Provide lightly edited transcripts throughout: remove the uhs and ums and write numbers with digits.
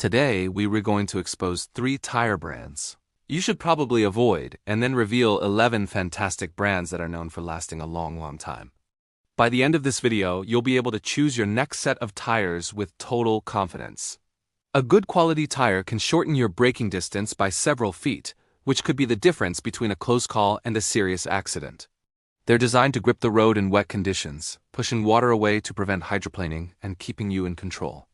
Today, we're going to expose 3 tire brands you should probably avoid, and then reveal 11 fantastic brands that are known for lasting a long time. By the end of this video, you'll be able to choose your next set of tires with total confidence. A good quality tire can shorten your braking distance by several feet, which could be the difference between a close call and a serious accident. They're designed to grip the road in wet conditions, pushing water away to prevent hydroplaning and keeping you in control.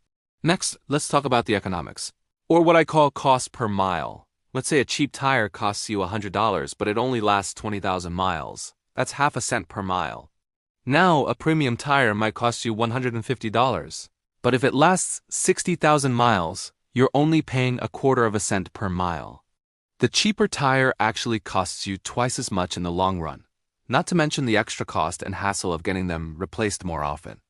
Next, let's talk about the economics, or what I call cost per mile. Let's say a cheap tire costs you $100, but it only lasts 20,000 miles. That's half a cent per mile. Now, a premium tire might cost you $150, but if it lasts 60,000 miles, you're only paying a quarter of a cent per mile. The cheaper tire actually costs you twice as much in the long run, not to mention the extra cost and hassle of getting them replaced more often.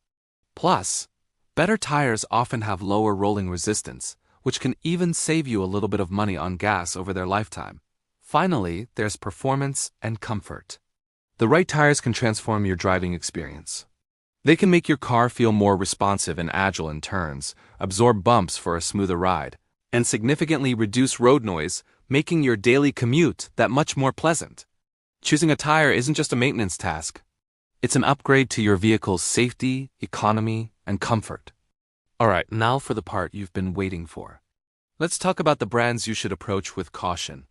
Plus, better tires often have lower rolling resistance, which can even save you a little bit of money on gas over their lifetime. Finally, there's performance and comfort. The right tires can transform your driving experience. They can make your car feel more responsive and agile in turns, absorb bumps for a smoother ride, and significantly reduce road noise, making your daily commute that much more pleasant. Choosing a tire isn't just a maintenance task. It's an upgrade to your vehicle's safety, economy, and comfort. Alright, now for the part you've been waiting for. Let's talk about the brands you should approach with caution.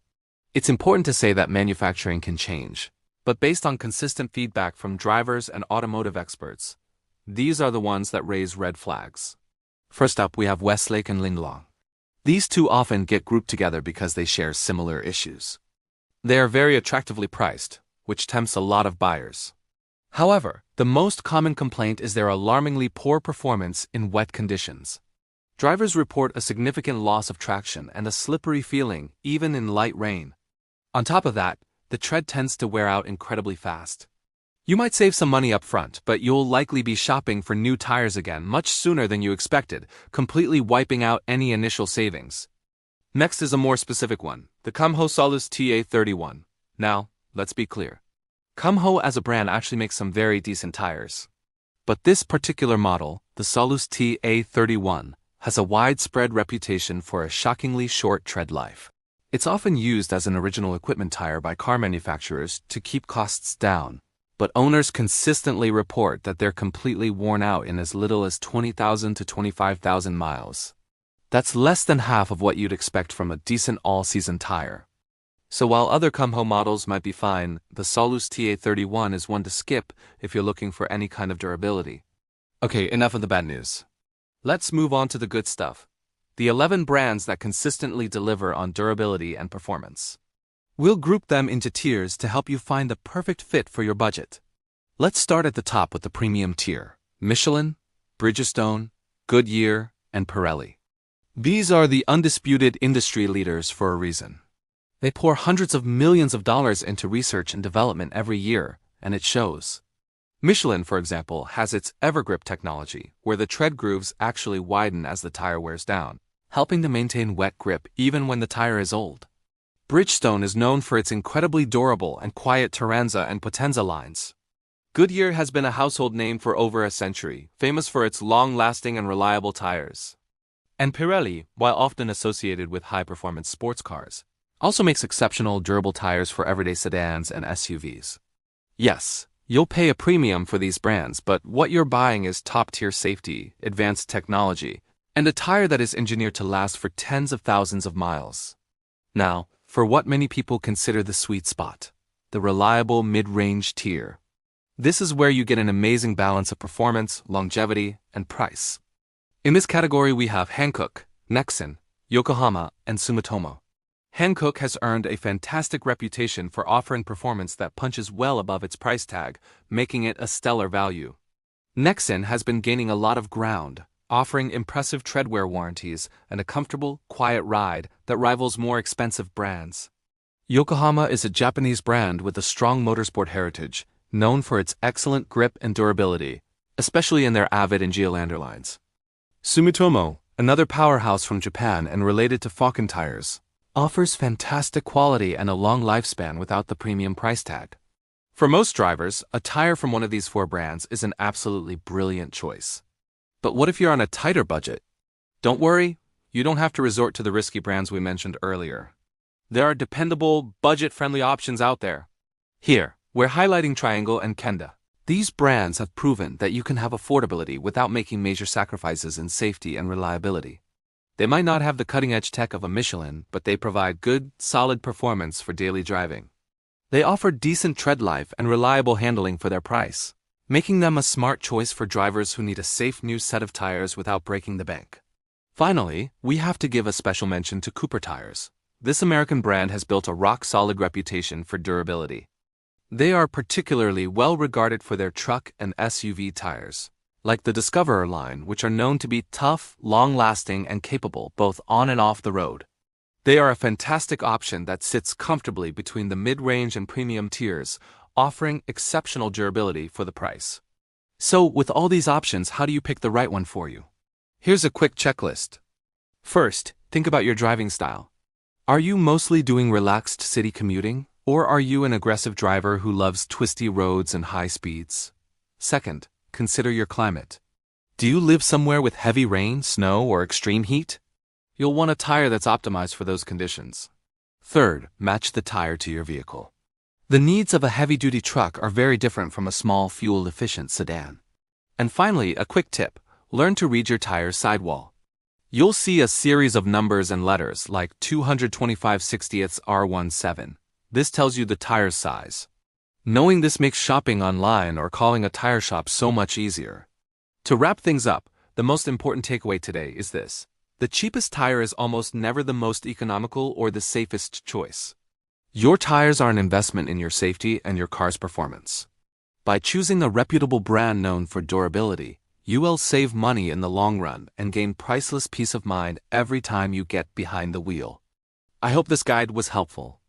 It's important to say that manufacturing can change, but based on consistent feedback from drivers and automotive experts, these are the ones that raise red flags. First up, we have Westlake and Linglong. These two often get grouped together because they share similar issues. They are very attractively priced, which tempts a lot of buyers. However, the most common complaint is their alarmingly poor performance in wet conditions. Drivers report a significant loss of traction and a slippery feeling even in light rain. On top of that, the tread tends to wear out incredibly fast. You might save some money up front, but you'll likely be shopping for new tires again much sooner than you expected, completely wiping out any initial savings. Next is a more specific one, the Kumho Solus TA31. Now, let's be clear. Kumho as a brand actually makes some very decent tires. But this particular model, the Solus TA31, has a widespread reputation for a shockingly short tread life. It's often used as an original equipment tire by car manufacturers to keep costs down, but owners consistently report that they're completely worn out in as little as 20,000 to 25,000 miles. That's less than half of what you'd expect from a decent all-season tire. So while other Kumho models might be fine, the Solus TA31 is one to skip if you're looking for any kind of durability. Okay, enough of the bad news. Let's move on to the good stuff. The 11 brands that consistently deliver on durability and performance. We'll group them into tiers to help you find the perfect fit for your budget. Let's start at the top with the premium tier: Michelin, Bridgestone, Goodyear, and Pirelli. These are the undisputed industry leaders for a reason. They pour hundreds of millions of dollars into research and development every year, and it shows. Michelin, for example, has its Evergrip technology, where the tread grooves actually widen as the tire wears down, helping to maintain wet grip even when the tire is old. Bridgestone is known for its incredibly durable and quiet Turanza and Potenza lines. Goodyear has been a household name for over a century, famous for its long-lasting and reliable tires. And Pirelli, while often associated with high-performance sports cars, also makes exceptional durable tires for everyday sedans and SUVs. Yes, you'll pay a premium for these brands, but what you're buying is top-tier safety, advanced technology, and a tire that is engineered to last for tens of thousands of miles. Now, for what many people consider the sweet spot, the reliable mid-range tier. This is where you get an amazing balance of performance, longevity, and price. In this category we have Hankook, Nexen, Yokohama, and Sumitomo. Hankook has earned a fantastic reputation for offering performance that punches well above its price tag, making it a stellar value. Nexen has been gaining a lot of ground, offering impressive treadwear warranties and a comfortable, quiet ride that rivals more expensive brands. Yokohama is a Japanese brand with a strong motorsport heritage, known for its excellent grip and durability, especially in their Avid and Geolandar lines. Sumitomo, another powerhouse from Japan and related to Falken tires, offers fantastic quality and a long lifespan without the premium price tag. For most drivers, a tire from one of these 4 brands is an absolutely brilliant choice. But what if you're on a tighter budget? Don't worry, you don't have to resort to the risky brands we mentioned earlier. There are dependable, budget-friendly options out there. Here, we're highlighting Triangle and Kenda. These brands have proven that you can have affordability without making major sacrifices in safety and reliability. They might not have the cutting-edge tech of a Michelin, but they provide good, solid performance for daily driving. They offer decent tread life and reliable handling for their price, making them a smart choice for drivers who need a safe new set of tires without breaking the bank. Finally, we have to give a special mention to Cooper Tires. This American brand has built a rock-solid reputation for durability. They are particularly well regarded for their truck and SUV tires, like the Discoverer line, which are known to be tough, long-lasting, and capable both on and off the road. They are a fantastic option that sits comfortably between the mid-range and premium tiers, offering exceptional durability for the price. So, with all these options, how do you pick the right one for you? Here's a quick checklist. First, think about your driving style. Are you mostly doing relaxed city commuting, or are you an aggressive driver who loves twisty roads and high speeds? Second, consider your climate. Do you live somewhere with heavy rain, snow, or extreme heat? You'll want a tire that's optimized for those conditions. Third, match the tire to your vehicle. The needs of a heavy-duty truck are very different from a small, fuel-efficient sedan. And finally, a quick tip: learn to read your tire's sidewall. You'll see a series of numbers and letters like 225/60ths R17. This tells you the tire size. Knowing this makes shopping online or calling a tire shop so much easier. To wrap things up, the most important takeaway today is this: the cheapest tire is almost never the most economical or the safest choice. Your tires are an investment in your safety and your car's performance. By choosing a reputable brand known for durability, you will save money in the long run and gain priceless peace of mind every time you get behind the wheel. I hope this guide was helpful.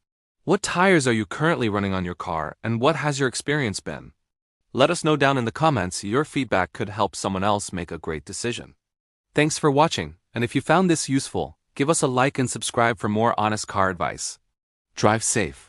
What tires are you currently running on your car, and what has your experience been? Let us know down in the comments. Your feedback could help someone else make a great decision. Thanks for watching, and if you found this useful, give us a like and subscribe for more honest car advice. Drive safe.